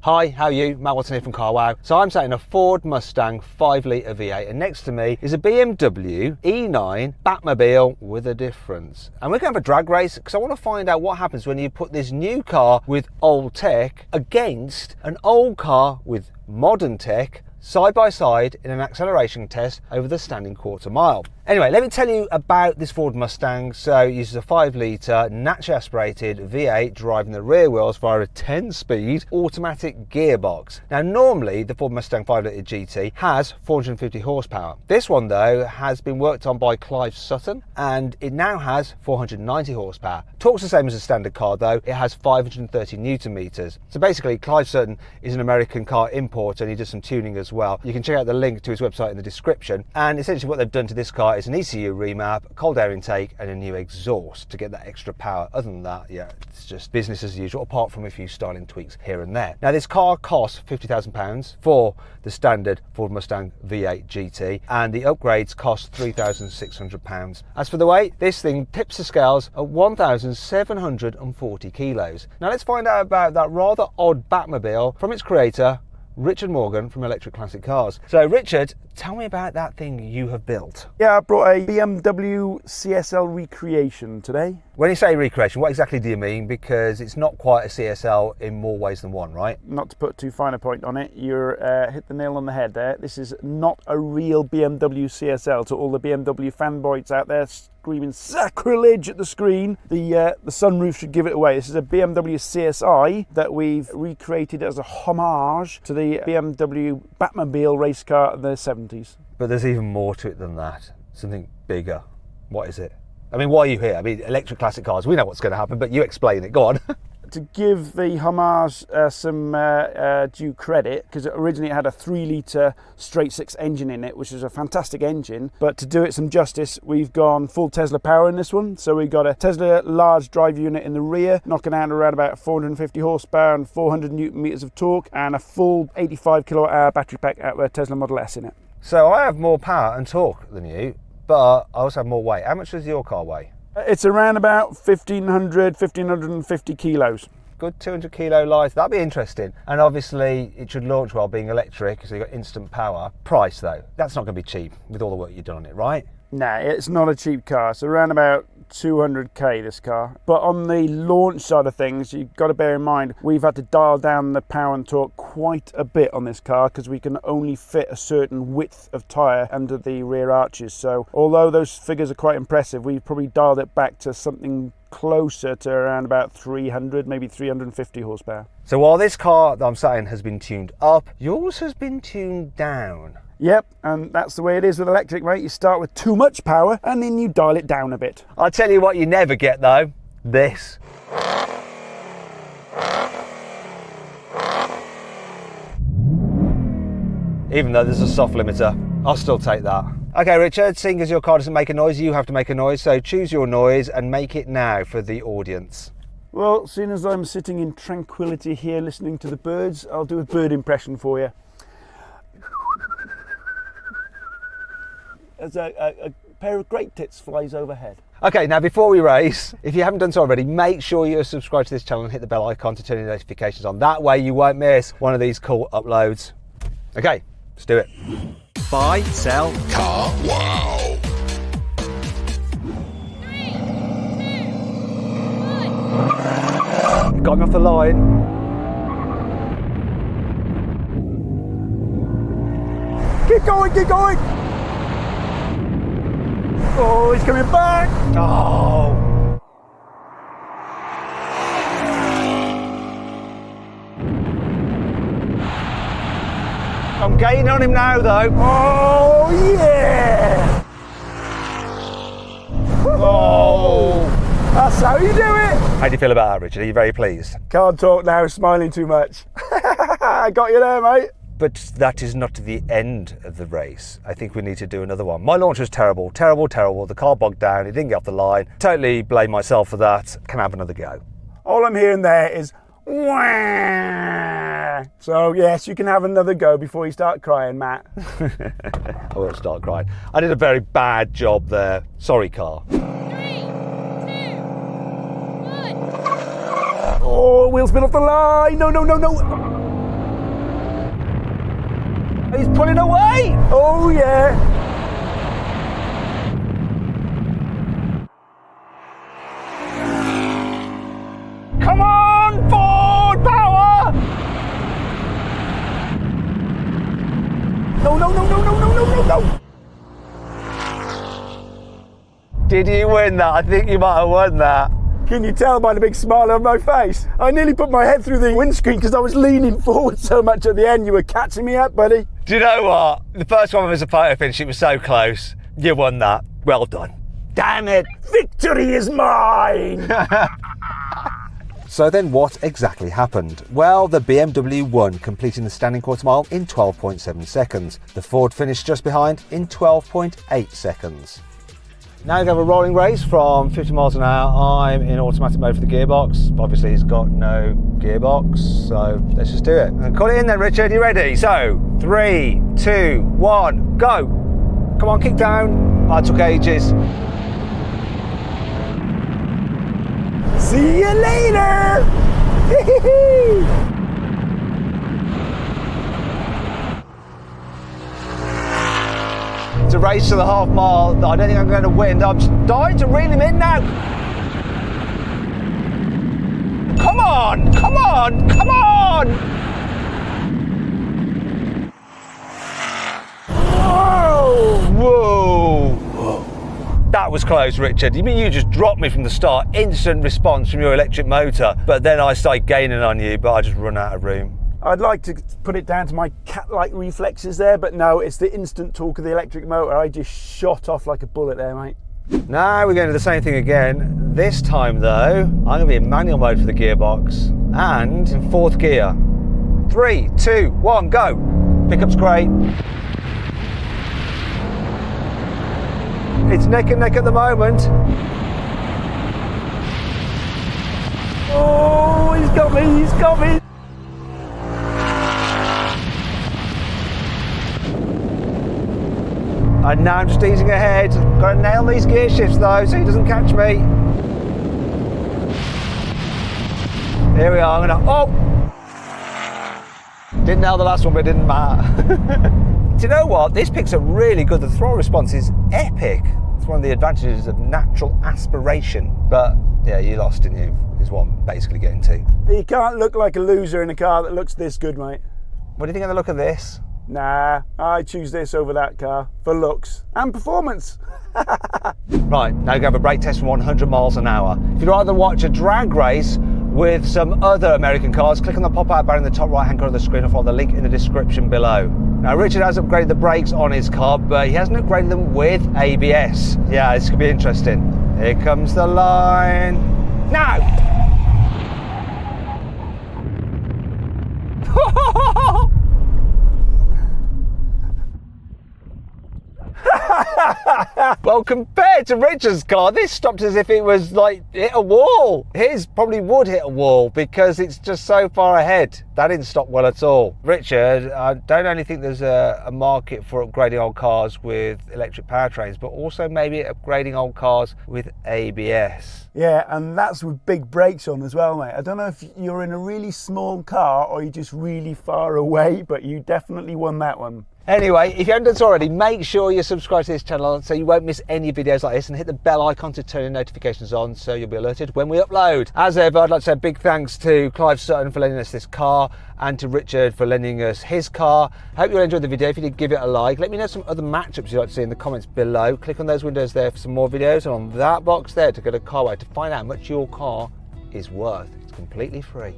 Hi, how are you? Matt Watson here from Carwow. So I'm sat in a Ford Mustang 5-litre V8 and next to me is a BMW E9 Batmobile with a difference. And we're going to have a drag race because I want to find out what happens when you put this new car with old tech against an old car with modern tech side by side in an acceleration test over the standing quarter mile. Anyway, let me tell you about this Ford Mustang. So it uses a 5-litre naturally aspirated V8 driving the rear wheels via a 10-speed automatic gearbox. Now normally the Ford Mustang 5-litre GT has 450 horsepower. This one though has been worked on by Clive Sutton and it now has 490 horsepower. Torque's the same as a standard car though, it has 530 Newton meters. So basically Clive Sutton is an American car importer and he does some tuning as well. You can check out the link to his website in the description, and essentially what they've done to this car is an ECU remap, cold air intake and a new exhaust to get that extra power. Other than that, yeah, it's just business as usual apart from a few styling tweaks here and there. Now this car costs £50,000 for the standard Ford Mustang V8 GT and the upgrades cost £3,600. As for the weight, this thing tips the scales at 1,740 kilos. Now let's find out about that rather odd Batmobile from its creator Richard Morgan from Electric Classic Cars. So Richard, tell me about that thing you have built. Yeah, I brought a BMW CSL recreation today. When you say recreation, what exactly do you mean? Because it's not quite a CSL in more ways than one, right? Not to put too fine a point on it, you're hit the nail on the head there. This is not a real BMW CSL. To all the BMW fanboys out there screaming sacrilege at the screen, the sunroof should give it away. This is a BMW CSI that we've recreated as a homage to the BMW Batmobile race car of the 70s. But there's even more to it than that. Something bigger. What is it? I mean, why are you here? I mean, Electric Classic Cars, we know what's going to happen, but you explain it. Go on. To give the homage some due credit, because originally it had a 3-litre straight-six engine in it, which is a fantastic engine, but to do it some justice, we've gone full Tesla power in this one. So we've got a Tesla large drive unit in the rear, knocking out around about 450 horsepower and 400 Newton meters of torque, and a full 85 kilowatt hour battery pack out with a Tesla Model S in it. So I have more power and torque than you, but I also have more weight. How much does your car weigh? It's around about 1,550 kilos. Good 200 kilo light, that'd be interesting. And obviously it should launch well being electric, so you've got instant power. Price though, that's not going to be cheap with all the work you've done on it, right? Nah, it's not a cheap car. It's around about 200k this car. But on the launch side of things, you've got to bear in mind we've had to dial down the power and torque quite a bit on this car because we can only fit a certain width of tyre under the rear arches. So although those figures are quite impressive, we've probably dialed it back to something closer to around about 300, maybe 350 horsepower. So while this car that I'm sat in has been tuned up, yours has been tuned down. Yep, and that's the way it is with electric, mate. You start with too much power and then you dial it down a bit. I'll tell you what you never get though, this. Even though there's a soft limiter, I'll still take that. Okay Richard, seeing as your car doesn't make a noise, you have to make a noise, so choose your noise and make it now for the audience. Well, seeing as I'm sitting in tranquility here listening to the birds, I'll do a bird impression for you. As a pair of great tits flies overhead. Okay, now before we race, if you haven't done so already, make sure you're subscribed to this channel and hit the bell icon to turn your notifications on. That way you won't miss one of these cool uploads. Okay, let's do it. Buy, sell, Carwow. 3, 2, 1. Got me off the line. Keep going, keep going! Oh, he's coming back! Oh! I'm gaining on him now though. Oh, yeah! Oh! That's how you do it! How do you feel about that, Richard? Are you very pleased? Can't talk now, smiling too much. I got you there, mate. But that is not the end of the race. I think we need to do another one. My launch was terrible, terrible, terrible. The car bogged down, it didn't get off the line. Totally blame myself for that. Can I have another go? All I'm hearing there is wah. So yes, you can have another go before you start crying, Matt. I won't start crying. I did a very bad job there. Sorry, car. 3, 2, 1. Oh, wheel spin off the line. No, no, no, no. He's pulling away! Oh yeah! Come on, Ford power! No, no, no, no, no, no, no, no, no! Did you win that? I think you might have won that. Can you tell by the big smile on my face? I nearly put my head through the windscreen because I was leaning forward so much at the end. You were catching me up, buddy. Do you know what? The first one was a photo finish. It was so close. You won that. Well done. Damn it. Victory is mine! So then what exactly happened? Well, the BMW won, completing the standing quarter mile in 12.7 seconds. The Ford finished just behind in 12.8 seconds. Now we have a rolling race from 50 miles an hour. I'm in automatic mode for the gearbox. Obviously he's got no gearbox, so let's just do it. And call it in then, Richard, you ready? So, 3, 2, 1, go! Come on, kick down. I took ages. See you later! It's a race to the half mile that I don't think I'm going to win. I'm starting to reel him in now. Come on, come on, come on! Whoa! Whoa! That was close, Richard. You mean you just dropped me from the start? Instant response from your electric motor, but then I started gaining on you, but I just run out of room. I'd like to put it down to my cat-like reflexes there, but no, it's the instant torque of the electric motor. I just shot off like a bullet there, mate. Now we're going to do the same thing again. This time though, I'm going to be in manual mode for the gearbox and in 4th gear. 3, 2, 1, go. Pickup's great. It's neck and neck at the moment. Oh, he's got me, he's got me. And now I'm just easing ahead. Got to nail these gear shifts though, so he doesn't catch me. Here we are, I'm gonna, oh! Didn't nail the last one, but it didn't matter. Do you know what? This picks up really good. The throttle response is epic. It's one of the advantages of natural aspiration. But yeah, you lost, didn't you? Is what I'm basically getting to. You can't look like a loser in a car that looks this good, mate. What do you think of the look of this? Nah, I choose this over that car for looks and performance. Right, now you have a brake test from 100 miles an hour. If you'd rather watch a drag race with some other American cars, click on the pop-out bar in the top right-hand corner of the screen or follow the link in the description below. Now, Richard has upgraded the brakes on his car, but he hasn't upgraded them with ABS. Yeah, this could be interesting. Here comes the line. Now! Well, compared to Richard's car, this stopped as if it was like hit a wall. His probably would hit a wall because it's just so far ahead. That didn't stop well at all. Richard, I don't only think there's a market for upgrading old cars with electric powertrains, but also maybe upgrading old cars with ABS. Yeah, and that's with big brakes on as well, mate. I don't know if you're in a really small car or you're just really far away, but you definitely won that one. Anyway, if you haven't done so already, make sure you subscribe to this channel so you won't miss any videos like this, and hit the bell icon to turn your notifications on so you'll be alerted when we upload. As ever, I'd like to say a big thanks to Clive Sutton for lending us this car and to Richard for lending us his car. I hope you all enjoyed the video. If you did, give it a like. Let me know some other matchups you'd like to see in the comments below. Click on those windows there for some more videos, and on that box there to go to Carwow to find out how much your car is worth. It's completely free.